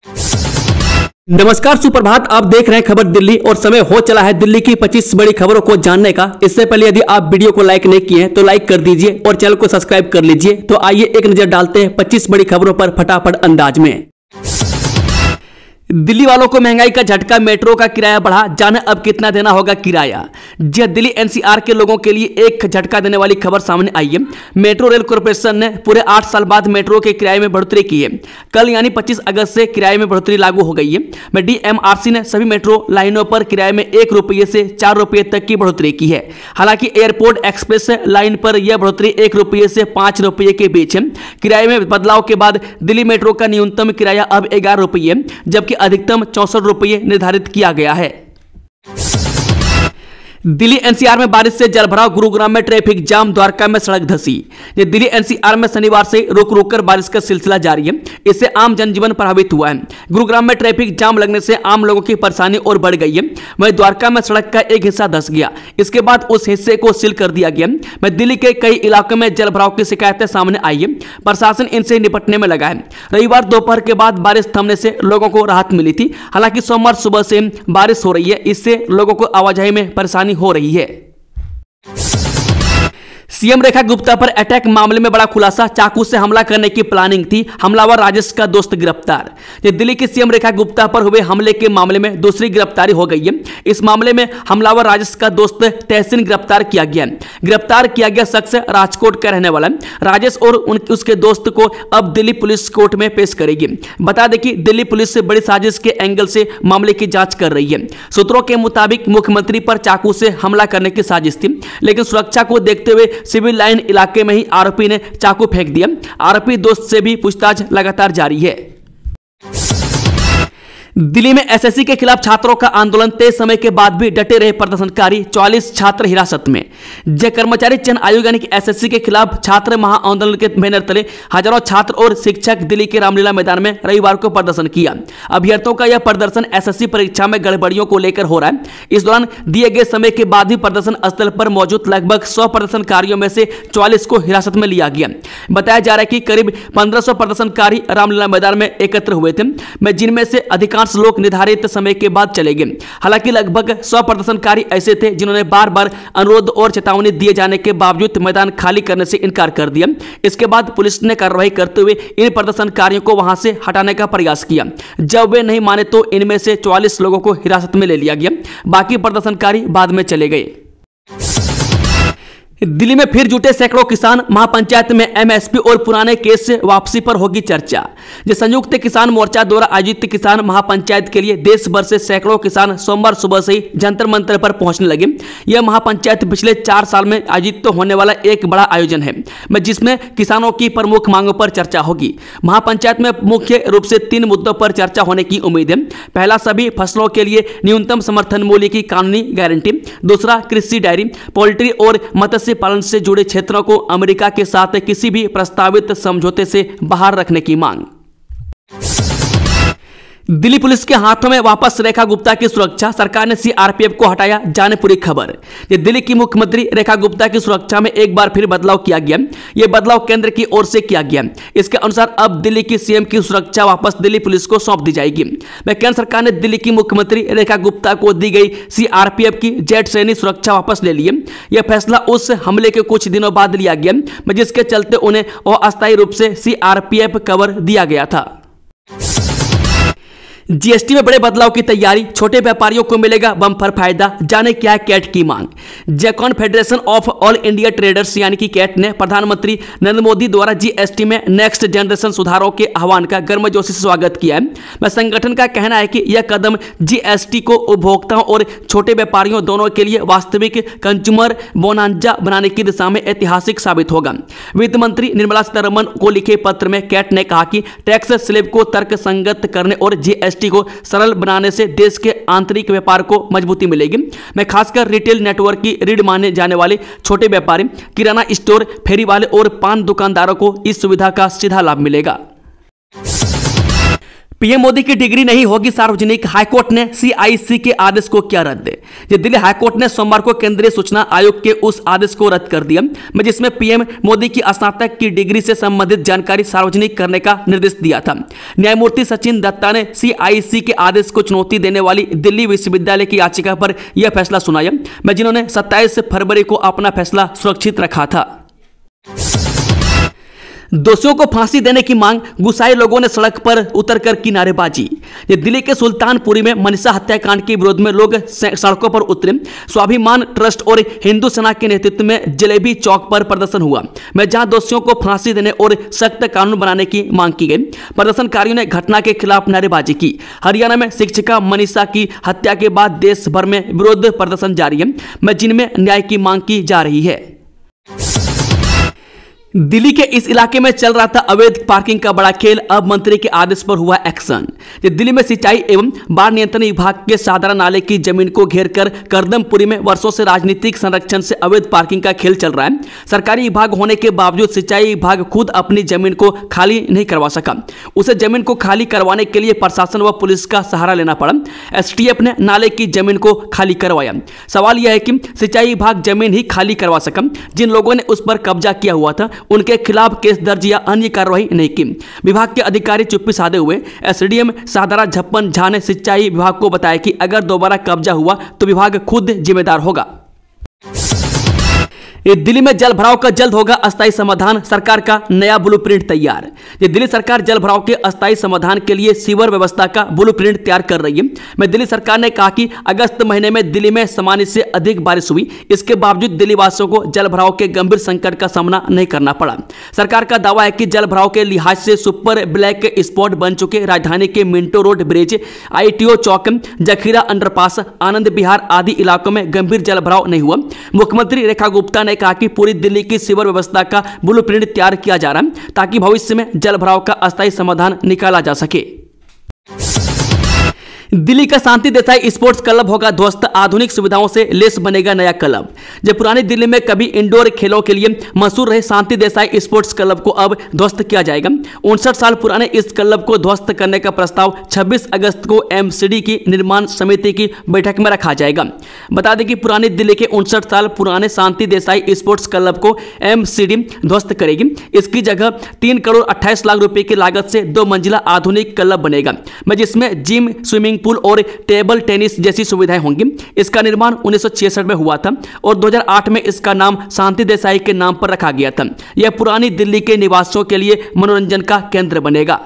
नमस्कार, सुप्रभात। आप देख रहे हैं खबर दिल्ली और समय हो चला है दिल्ली की 25 बड़ी खबरों को जानने का। इससे पहले यदि आप वीडियो को लाइक नहीं किए हैं तो लाइक कर दीजिए और चैनल को सब्सक्राइब कर लीजिए। तो आइए एक नजर डालते हैं 25 बड़ी खबरों पर फटाफट अंदाज में। दिल्ली वालों को महंगाई का झटका, मेट्रो का किराया बढ़ा, जाने अब कितना देना होगा किराया। जी दिल्ली एनसीआर के लोगों के लिए एक झटका देने वाली खबर सामने आई है। मेट्रो रेल कॉर्पोरेशन ने पूरे 8 साल बाद मेट्रो के किराए में बढ़ोतरी की है। कल यानी 25 अगस्त से किराए में बढ़ोतरी लागू हो गई है। डीएमआरसी ने सभी मेट्रो लाइनों पर किराए में 1 रुपये से 4 रुपये तक की बढ़ोतरी की है। हालांकि एयरपोर्ट एक्सप्रेस लाइन पर यह बढ़ोतरी 1 रुपये से 5 रुपये के बीच है। किराए में बदलाव के बाद दिल्ली मेट्रो का न्यूनतम किराया अब 11 रुपये जबकि अधिकतम 64 रुपये निर्धारित किया गया है। दिल्ली एनसीआर में बारिश से जलभराव, गुरुग्राम में ट्रैफिक जाम, द्वारका में सड़क धंसी। दिल्ली एनसीआर में शनिवार से रुक रुक कर बारिश का सिलसिला जारी है। इससे आम जनजीवन प्रभावित हुआ है। गुरुग्राम में ट्रैफिक जाम लगने से आम लोगों की परेशानी और बढ़ गई है। वहीं द्वारका में सड़क का एक हिस्सा धंस गया, इसके बाद उस हिस्से को सील कर दिया गया। वहीं दिल्ली के कई इलाकों में जलभराव की शिकायतें सामने आई है। प्रशासन इनसे निपटने में लगा है। रविवार दोपहर के बाद बारिश थमने से लोगों को राहत मिली थी। हालांकि सोमवार सुबह से बारिश हो रही है, इससे लोगों को आवाजाही में परेशानी हो रही है। सीएम रेखा गुप्ता पर अटैक मामले में बड़ा खुलासा, चाकू से हमला करने की प्लानिंग थी, हमलावर राजेश का दोस्त गिरफ्तार। दिल्ली की सीएम रेखा गुप्ता पर हुए हमले के मामले में दूसरी गिरफ्तारी हो गई है। इस मामले में हमलावर राजेश का दोस्त तहसीन गिरफ्तार किया गया। गिरफ्तार किया गया शख्स राजकोट का रहने वाला राजेश और उसके दोस्त को अब दिल्ली पुलिस कोर्ट में पेश करेगी। बता दें कि दिल्ली पुलिस से बड़ी साजिश के एंगल से मामले की जांच कर रही है। सूत्रों के मुताबिक मुख्यमंत्री पर चाकू से हमला करने की साजिश थी, लेकिन सुरक्षा को देखते हुए सिविल लाइन इलाके में ही आरोपी ने चाकू फेंक दिया। आरोपी दोस्त से भी पूछताछ लगातार जारी है। दिल्ली में एसएससी के खिलाफ छात्रों का आंदोलन, तेज समय के बाद भी डटे रहे प्रदर्शनकारी, 44 छात्र हिरासत में। कर्मचारी चयन आयोग यानी कि एसएससी के खिलाफ छात्र महाआंदोलन के बैनर तले हजारों छात्र और शिक्षक दिल्ली के रामलीला मैदान में रविवार को प्रदर्शन किया। अभ्यर्थियों का यह प्रदर्शन एसएससी परीक्षा में गड़बड़ियों को लेकर हो रहा है। इस दौरान दिए गए समय के बाद भी प्रदर्शन स्थल पर मौजूद लगभग 100 प्रदर्शनकारियों में से 44 को हिरासत में लिया गया। बताया जा रहा है कि करीब 1500 प्रदर्शनकारी रामलीला मैदान में एकत्र हुए थे, जिनमें से अधिकांश लोग निर्धारित समय के बाद चले गए। हालांकि लगभग 100 प्रदर्शनकारी ऐसे थे जिन्होंने बार बार अनुरोध और चेतावनी दिए जाने के बावजूद मैदान खाली करने से इनकार कर दिया। इसके बाद पुलिस ने कार्रवाई करते हुए इन प्रदर्शनकारियों को वहां से हटाने का प्रयास किया। जब वे नहीं माने तो इनमें से 44 लोगों को हिरासत में ले लिया गया। बाकी प्रदर्शनकारी बाद में चले गए। दिल्ली में फिर जुटे सैकड़ों किसान, महापंचायत में एमएसपी और पुराने केस से वापसी पर होगी चर्चा। संयुक्त किसान मोर्चा द्वारा आयोजित किसान महापंचायत के लिए देश भर से सैकड़ों किसान सोमवार सुबह से ही जंतर मंतर पर पहुंचने लगे। यह महापंचायत पिछले 4 साल में आयोजित होने वाला एक बड़ा आयोजन है, जिसमें किसानों की प्रमुख मांगों पर चर्चा होगी। महापंचायत में मुख्य रूप से 3 मुद्दों पर चर्चा होने की उम्मीद है। पहला, सभी फसलों के लिए न्यूनतम समर्थन मूल्य की कानूनी गारंटी। दूसरा, कृषि, डेयरी, पोल्ट्री और मत्स्य पालन से जुड़े क्षेत्रों को अमेरिका के साथ किसी भी प्रस्तावित समझौते से बाहर रखने की मांग। दिल्ली पुलिस के हाथों में वापस रेखा गुप्ता की सुरक्षा, सरकार ने सीआरपीएफ को हटाया, जाने पूरी खबर। दिल्ली की मुख्यमंत्री रेखा गुप्ता की सुरक्षा में एक बार फिर बदलाव किया गया। यह बदलाव केंद्र की ओर से किया गया। इसके अनुसार अब दिल्ली की सीएम की सुरक्षा वापस दिल्ली पुलिस को सौंप दी जाएगी। केंद्र सरकार ने दिल्ली की मुख्यमंत्री रेखा गुप्ता को दी गई सीआरपीएफ की जेट श्रेणी सुरक्षा वापस ले ली है। यह फैसला उस हमले के कुछ दिनों बाद लिया गया, जिसके चलते उन्हें अस्थायी रूप से सीआरपीएफ कवर दिया गया था। जीएसटी में बड़े बदलाव की तैयारी, छोटे व्यापारियों को मिलेगा बम्पर फायदा, जाने क्या है कैट की मांग। जैकॉन Federation of All India Traders यानी कि कैट ने प्रधानमंत्री नरेंद्र मोदी द्वारा जीएसटी में नेक्स्ट जनरेशन सुधारों के आह्वान का गर्मजोशी से स्वागत किया है। संगठन का कहना है कि यह कदम जीएसटी को उपभोक्ताओं और छोटे व्यापारियों दोनों के लिए वास्तविक कंज्यूमर बोनांजा बनाने की दिशा में ऐतिहासिक साबित होगा। वित्त मंत्री निर्मला सीतारमण को लिखे पत्र में कैट ने कहा कि टैक्स स्लैब को तर्कसंगत करने और जीएसटी को सरल बनाने से देश के आंतरिक व्यापार को मजबूती मिलेगी। खासकर रिटेल नेटवर्क की रीढ़ माने जाने वाले छोटे व्यापारी, किराना स्टोर, फेरी वाले और पान दुकानदारों को इस सुविधा का सीधा लाभ मिलेगा। पीएम मोदी की डिग्री नहीं होगी सार्वजनिक, हाईकोर्ट ने सीआईसी के आदेश को किया रद्द। ये दिल्ली हाईकोर्ट ने सोमवार को केंद्रीय सूचना आयोग के उस आदेश को रद्द कर दिया जिसमें पीएम मोदी की स्नातक की डिग्री से संबंधित जानकारी सार्वजनिक करने का निर्देश दिया था। न्यायमूर्ति सचिन दत्ता ने सीआईसी के आदेश को चुनौती देने वाली दिल्ली विश्वविद्यालय की याचिका पर यह फैसला सुनाया, जिन्होंने 27 फरवरी को अपना फैसला सुरक्षित रखा था। दोषियों को फांसी देने की मांग, गुस्साए लोगों ने सड़क पर उतरकर की नारेबाजी। ये दिल्ली के सुल्तानपुरी में मनीषा हत्याकांड के विरोध में लोग सड़कों पर उतरे। स्वाभिमान ट्रस्ट और हिंदू सेना के नेतृत्व में जलेबी चौक पर प्रदर्शन हुआ, जहां दोषियों को फांसी देने और सख्त कानून बनाने की मांग की गई। प्रदर्शनकारियों ने घटना के खिलाफ नारेबाजी की। हरियाणा में शिक्षिका मनीषा की हत्या के बाद देश भर में विरोध प्रदर्शन जारी है, जिनमें न्याय की मांग की जा रही है। दिल्ली के इस इलाके में चल रहा था अवैध पार्किंग का बड़ा खेल, अब मंत्री के आदेश पर हुआ एक्शन। दिल्ली में सिंचाई एवं बाढ़ नियंत्रण विभाग के सादारा नाले की जमीन को घेरकर करदमपुरी में वर्षों से राजनीतिक संरक्षण से अवैध पार्किंग का खेल चल रहा है। सरकारी विभाग होने के बावजूद सिंचाई विभाग खुद अपनी जमीन को खाली नहीं करवा सका। उसे जमीन को खाली करवाने के लिए प्रशासन व पुलिस का सहारा लेना पड़ा। एसटीएफ ने नाले की जमीन को खाली करवाया। सवाल यह है कि सिंचाई विभाग जमीन ही खाली करवा सका, जिन लोगों ने उस पर कब्जा किया हुआ था उनके खिलाफ केस दर्ज या अन्य कार्रवाई नहीं की। विभाग के अधिकारी चुप्पी साधे हुए। एसडीएम सादारा झप्पन झा ने सिंचाई विभाग को बताया कि अगर दोबारा कब्जा हुआ तो विभाग खुद जिम्मेदार होगा। दिल्ली में जल भराव का जल्द होगा अस्थायी समाधान, सरकार का नया ब्लूप्रिंट तैयार। दिल्ली सरकार जल भराव के अस्थायी समाधान के लिए सीवर व्यवस्था का ब्लूप्रिंट तैयार कर रही है। दिल्ली सरकार ने कहा कि अगस्त महीने में दिल्ली में सामान्य से अधिक बारिश हुई, इसके बावजूद दिल्ली वासियों को जल भराव के गंभीर संकट का सामना नहीं करना पड़ा। सरकार का दावा है कि जल भराव के लिहाज से सुपर ब्लैक स्पॉट बन चुके राजधानी के मिंटो रोड ब्रिज, आईटीओ चौक, जखीरा अंडरपास, आनंद विहार आदि इलाकों में गंभीर जल भराव नहीं हुआ। मुख्यमंत्री रेखा गुप्ता ने कहा कि पूरी दिल्ली की सीवर व्यवस्था का ब्लूप्रिंट तैयार किया जा रहा है ताकि भविष्य में जल भराव का अस्थायी समाधान निकाला जा सके। दिल्ली का शांति देसाई स्पोर्ट्स क्लब होगा ध्वस्त, आधुनिक सुविधाओं से लेस बनेगा नया क्लब। जब पुरानी दिल्ली में कभी इंडोर खेलों के लिए मशहूर रहे शांति देसाई स्पोर्ट्स क्लब को अब ध्वस्त किया जाएगा। 59 साल पुराने इस क्लब को ध्वस्त करने का प्रस्ताव 26 अगस्त को एमसीडी की निर्माण समिति की बैठक में रखा जाएगा। बता दें कि पुरानी दिल्ली के 59 साल पुराने शांति देसाई स्पोर्ट्स क्लब को एमसीडी ध्वस्त करेगी। इसकी जगह 3 करोड़ 28 लाख रुपए की लागत से 2 मंजिला आधुनिक क्लब बनेगा, जिसमें जिम, स्विमिंग पूल और टेबल टेनिस जैसी सुविधाएं होंगी। इसका निर्माण 1966 में हुआ था और 2008 में इसका नाम शांति देसाई के नाम पर रखा गया था। यह पुरानी दिल्ली के निवासियों के लिए मनोरंजन का केंद्र बनेगा।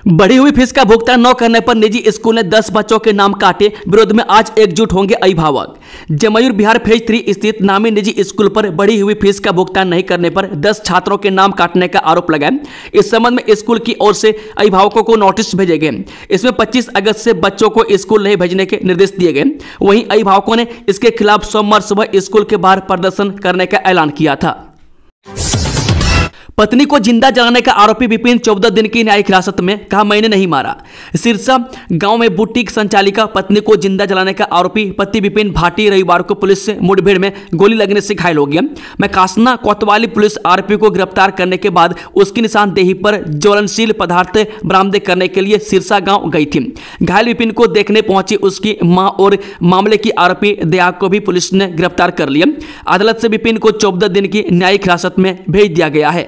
बढ़ी हुई फीस का भुगतान न करने पर निजी स्कूल ने 10 बच्चों के नाम काटे, विरोध में आज एकजुट होंगे अभिभावक। जमयूर बिहार फेज 3 स्थित नामी निजी स्कूल पर बढ़ी हुई फीस का भुगतान नहीं करने पर 10 छात्रों के नाम काटने का आरोप लगा। इस संबंध में स्कूल की ओर से अभिभावकों को नोटिस भेजे गए। इसमें 25 अगस्त से बच्चों को स्कूल नहीं भेजने के निर्देश दिए गए। वहीं अभिभावकों ने इसके खिलाफ सोमवार सुबह स्कूल के बाहर प्रदर्शन करने का ऐलान किया था। पत्नी को जिंदा जलाने का आरोपी विपिन 14 दिन की न्यायिक हिरासत में, कहा मैंने नहीं मारा। सिरसा गांव में बुटीक संचालिका पत्नी को जिंदा जलाने का आरोपी पति विपिन भाटी रविवार को पुलिस से मुठभेड़ में गोली लगने से घायल हो गया। कासना कोतवाली पुलिस आरोपी को गिरफ्तार करने के बाद उसकी निशानदेही पर ज्वलनशील पदार्थ बरामद करने के लिए सिरसा गाँव गई थी। घायल विपिन को देखने पहुंची उसकी मां और मामले की आरोपी दया को भी पुलिस ने गिरफ्तार कर लिया। अदालत से विपिन को 14 दिन की न्यायिक हिरासत में भेज दिया गया है।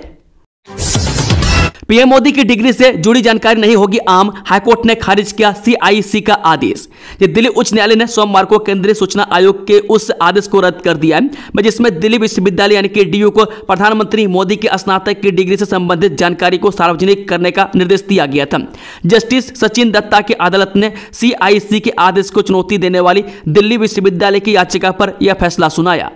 पीएम मोदी की डिग्री से जुड़ी जानकारी नहीं होगी आम, हाईकोर्ट ने खारिज किया सीआईसी का आदेश। दिल्ली उच्च न्यायालय ने सोमवार को केंद्रीय सूचना आयोग के उस आदेश को रद्द कर दिया है जिसमें दिल्ली विश्वविद्यालय यानी कि डीयू को प्रधानमंत्री मोदी के स्नातक की डिग्री से संबंधित जानकारी को सार्वजनिक करने का निर्देश दिया गया था। जस्टिस सचिन दत्ता की अदालत ने सीआईसी के आदेश को चुनौती देने वाली दिल्ली विश्वविद्यालय की याचिका पर यह फैसला सुनाया।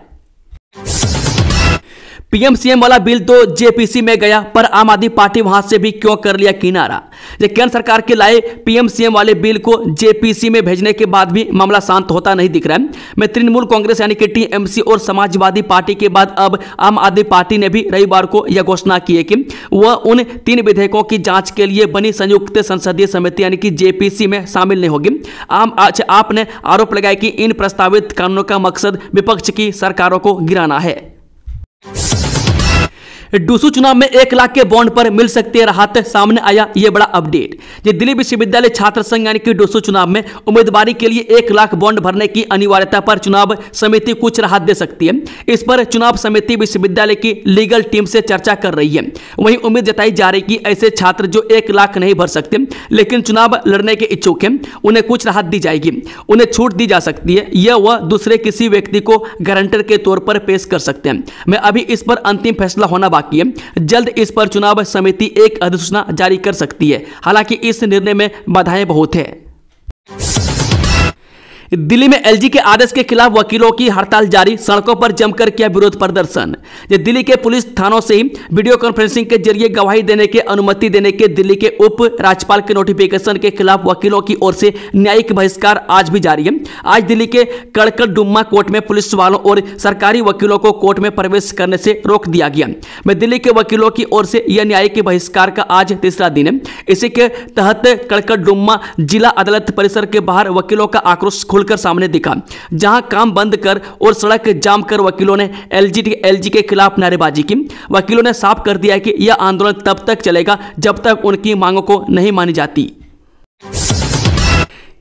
पीएम सीएम वाला बिल तो जेपीसी में गया, पर आम आदमी पार्टी वहां से भी क्यों कर लिया किनारा। केंद्र सरकार के लाए पीएम सीएम वाले बिल को जेपीसी में भेजने के बाद भी मामला शांत होता नहीं दिख रहा है। तृणमूल कांग्रेस यानी कि टीएमसी और समाजवादी पार्टी के बाद अब आम आदमी पार्टी ने भी रविवार को यह घोषणा की है कि वह उन 3 विधेयकों की जांच के लिए बनी संयुक्त संसदीय समिति यानी कि जेपीसी में शामिल नहीं होगी। आपने आरोप लगाया कि इन प्रस्तावित कानूनों का मकसद विपक्ष की सरकारों को गिराना है। डूसू चुनाव में 1 लाख के बॉन्ड पर मिल सकती है राहत, सामने आया ये बड़ा अपडेट। ये दिल्ली विश्वविद्यालय छात्र संघ यानी कि डूसू चुनाव में उम्मीदवारी के लिए 1 लाख बॉन्ड भरने की अनिवार्यता पर चुनाव समिति कुछ राहत दे सकती है। इस पर चुनाव समिति विश्वविद्यालय की लीगल टीम से चर्चा कर रही है। वहीं उम्मीद जताई जा रही कि ऐसे छात्र जो 1 लाख नहीं भर सकते लेकिन चुनाव लड़ने के इच्छुक हैं, उन्हें कुछ राहत दी जाएगी, उन्हें छूट दी जा सकती है या वह दूसरे किसी व्यक्ति को गारंटर के तौर पर पेश कर सकते हैं। मैं अभी इस पर अंतिम फैसला होना बाकी है। जल्द इस पर चुनाव समिति एक अधिसूचना जारी कर सकती है। हालांकि इस निर्णय में बाधाएं बहुत है। दिल्ली में एलजी के आदेश के खिलाफ वकीलों की हड़ताल जारी, सड़कों पर जमकर किया विरोध प्रदर्शन। ये दिल्ली के पुलिस थानों से ही वीडियो कॉन्फ्रेंसिंग के जरिए गवाही देने की अनुमति देने के दिल्ली के उप राज्यपाल के नोटिफिकेशन के खिलाफ वकीलों की ओर से न्यायिक बहिष्कार आज भी जारी है। आज दिल्ली के कड़कड़डुम्मा कोर्ट में पुलिस वालों और सरकारी वकीलों को कोर्ट में प्रवेश करने से रोक दिया गया। मैं दिल्ली के वकीलों की ओर से यह न्यायिक बहिष्कार का आज तीसरा दिन है। इसी के तहत कड़कड़डुम्मा जिला अदालत परिसर के बाहर वकीलों का आक्रोश खुलकर सामने दिखा, जहां काम बंद कर और सड़क जाम कर वकीलों ने एलजी के खिलाफ नारेबाजी की। वकीलों ने साफ कर दिया कि यह आंदोलन तब तक चलेगा जब तक उनकी मांगों को नहीं मानी जाती।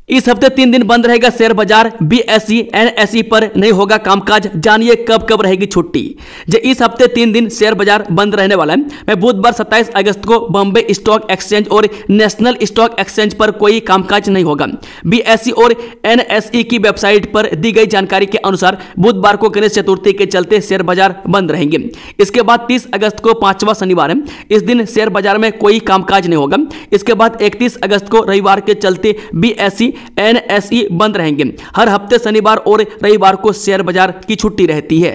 इस हफ्ते 3 दिन बंद रहेगा शेयर बाजार, बीएसई एनएसई पर नहीं होगा कामकाज, जानिए कब कब रहेगी छुट्टी। जो इस हफ्ते 3 दिन शेयर बाजार बंद रहने वाला है। मैं बुधवार 27 अगस्त को बॉम्बे स्टॉक एक्सचेंज और नेशनल स्टॉक एक्सचेंज पर कोई कामकाज नहीं होगा। बीएसई और एनएसई की वेबसाइट पर दी गई जानकारी के अनुसार बुधवार को गणेश चतुर्थी के चलते शेयर बाजार बंद रहेंगे। इसके बाद 30 अगस्त को 5वां शनिवार है, इस दिन शेयर बाजार में कोई कामकाज नहीं होगा। इसके बाद 31 अगस्त को रविवार के चलते बीएसई एनएसई बंद रहेंगे। हर हफ्ते शनिवार और रविवार को शेयर बाजार की छुट्टी रहती है।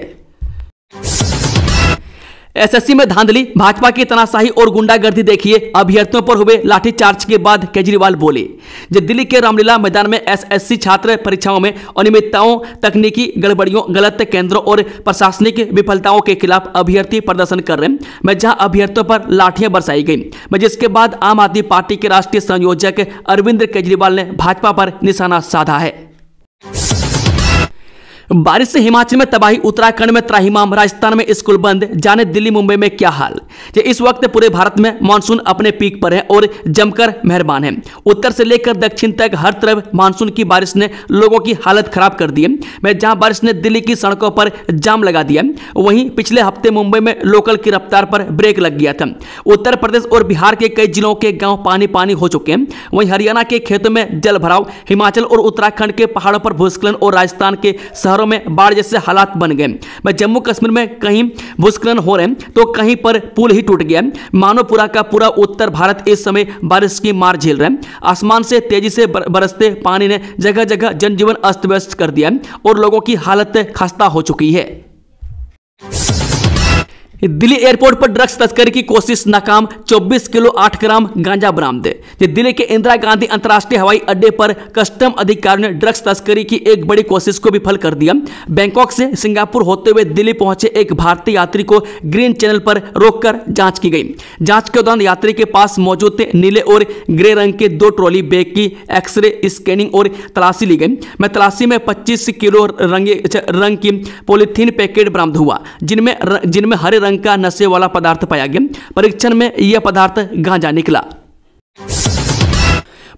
एसएससी में धांधली, भाजपा की तनाशाही और गुंडागर्दी देखिए, अभ्यर्थियों पर हुए लाठीचार्ज के बाद केजरीवाल बोले। जब दिल्ली के रामलीला मैदान में एसएससी छात्र परीक्षाओं में अनियमितताओं, तकनीकी गड़बड़ियों, गलत केंद्रों और प्रशासनिक विफलताओं के खिलाफ अभ्यर्थी प्रदर्शन कर रहे हैं। मैं जहां अभ्यर्थियों पर लाठियां बरसाई गई, मैं जिसके बाद आम आदमी पार्टी के राष्ट्रीय संयोजक अरविंद केजरीवाल ने भाजपा पर निशाना साधा है। बारिश से हिमाचल में तबाही, उत्तराखंड में त्राहिमाम, राजस्थान में स्कूल बंद, जाने दिल्ली मुंबई में क्या हाल। इस वक्त पूरे भारत में मानसून अपने पीक पर है और जमकर मेहरबान है। उत्तर से लेकर दक्षिण तक हर तरफ मानसून की बारिश ने लोगों की हालत खराब कर दी है। मैं जहां बारिश ने दिल्ली की सड़कों पर जाम लगा दिया, वहीं पिछले हफ्ते मुंबई में लोकल की रफ्तार पर ब्रेक लग गया था। उत्तर प्रदेश और बिहार के कई जिलों के गाँव पानी पानी हो चुके हैं। वहीं हरियाणा के खेतों में जल भराव, हिमाचल और उत्तराखंड के पहाड़ों पर भूस्खलन और राजस्थान के शहरों में बाढ़ जैसे हालात बन गए। मैं जम्मू कश्मीर में कहीं भूस्खलन हो रहे हैं तो कहीं पर पुल ही टूट गया। मानो पूरा का पूरा उत्तर भारत इस समय बारिश की मार झेल रहा है। आसमान से तेजी से बरसते पानी ने जगह जगह जनजीवन अस्त व्यस्त कर दिया और लोगों की हालत खस्ता हो चुकी है। दिल्ली एयरपोर्ट पर ड्रग्स तस्करी की कोशिश नाकाम, 24 किलो 8 ग्राम गांजा बरामद। दिल्ली के इंदिरा गांधी अंतर्राष्ट्रीय हवाई अड्डे पर कस्टम अधिकारियों ने ड्रग्स तस्करी की एक बड़ी कोशिश को विफल कर दिया। बैंकॉक से सिंगापुर होते हुए दिल्ली पहुंचे एक भारतीय यात्री को ग्रीन चैनल पर रोककर जांच की गई। जांच के दौरान यात्री के पास मौजूद नीले और ग्रे रंग के 2 ट्रॉली बैग की एक्सरे स्कैनिंग और तलाशी ली गई। मैं तलाशी में 25 किलो रंग की पॉलीथीन पैकेट बरामद हुआ, जिनमें हरे रंग का नशे वाला पदार्थ पाया गया। परीक्षण में यह पदार्थ गांजा निकला।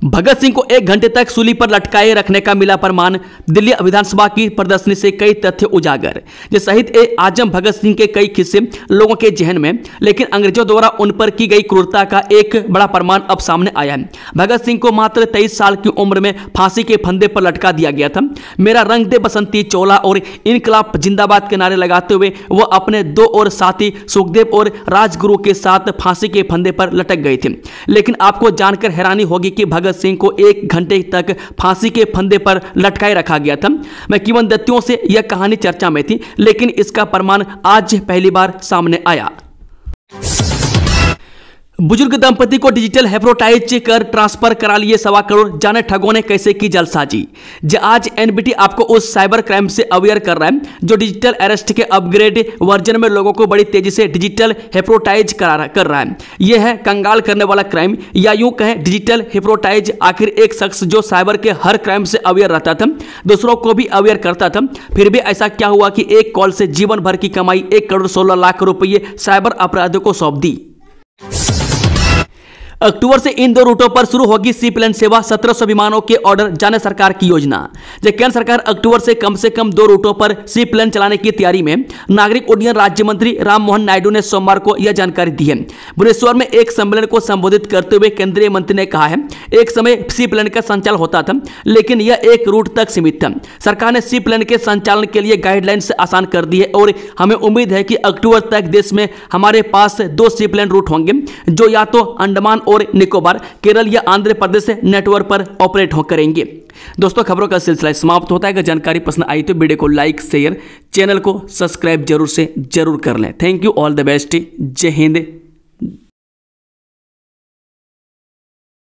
भगत सिंह को 1 घंटे तक सूली पर लटकाए रखने का मिला प्रमाण, दिल्ली विधानसभा की प्रदर्शनी से कई तथ्य उजागर। ये शहीद आजम भगत सिंह के कई किस्से लोगों के जहन में, लेकिन अंग्रेजों द्वारा उन पर की गई क्रूरता का एक बड़ा प्रमाण अब सामने आया है। भगत सिंह को मात्र 23 साल की उम्र में फांसी के फंदे पर लटका दिया गया था। मेरा रंग दे बसंती चोला और इनकलाब जिंदाबाद के नारे लगाते हुए वह अपने 2 और साथी सुखदेव और राजगुरु के साथ फांसी के फंदे पर लटक गए थे। लेकिन आपको जानकर हैरानी होगी कि भगत सिंह को 1 घंटे तक फांसी के फंदे पर लटकाए रखा गया था। मैं किंवदंतियों से यह कहानी चर्चा में थी, लेकिन इसका प्रमाण आज पहली बार सामने आया। बुजुर्ग दंपति को डिजिटल हेप्रोटाइज कर ट्रांसफर करा लिए 1.25 करोड़, जाने ठगों ने कैसे की जलसाजी। आज एनबीटी आपको उस साइबर क्राइम से अवेयर कर रहा है जो डिजिटल अरेस्ट के अपग्रेड वर्जन में लोगों को बड़ी तेजी से डिजिटल हेप्रोटाइज कर रहा है। यह है कंगाल करने वाला क्राइम, या यूं कहें डिजिटल हेप्रोटाइज। आखिर एक शख्स जो साइबर के हर क्राइम से अवेयर रहता था, दूसरों को भी अवेयर करता था, फिर भी ऐसा क्या हुआ कि एक कॉल से जीवन भर की कमाई 1 करोड़ 16 लाख रुपये साइबर अपराधियों को सौंप दी। अक्टूबर से इन 2 रूटों पर शुरू होगी सी प्लेन सेवा, 1700 विमानों के ऑर्डर, जाने सरकार की योजना। केंद्र सरकार अक्टूबर से कम 2 रूटों पर सी प्लेन चलाने की तैयारी में। नागरिक उड्डयन राज्य मंत्री राममोहन नायडू ने सोमवार को यह जानकारी दी है। भुवनेश्वर में एक सम्मेलन को संबोधित करते हुए केंद्रीय मंत्री ने कहा है, एक समय सी प्लेन का संचालन होता था, लेकिन यह एक रूट तक सीमित था। सरकार ने सी प्लेन के संचालन के लिए गाइडलाइंस आसान कर दी है और हमें उम्मीद है कि अक्टूबर तक देश में हमारे पास 2 सी प्लेन रूट होंगे, जो या तो अंडमान और निकोबार, केरल या आंध्र प्रदेश नेटवर्क पर ऑपरेट करेंगे। दोस्तों, खबरों का सिलसिला समाप्त होता है। अगर जानकारी पसंद आई तो वीडियो को लाइक, शेयर, चैनल को सब्सक्राइब जरूर कर लें। Thank you, all the best, जय हिंद,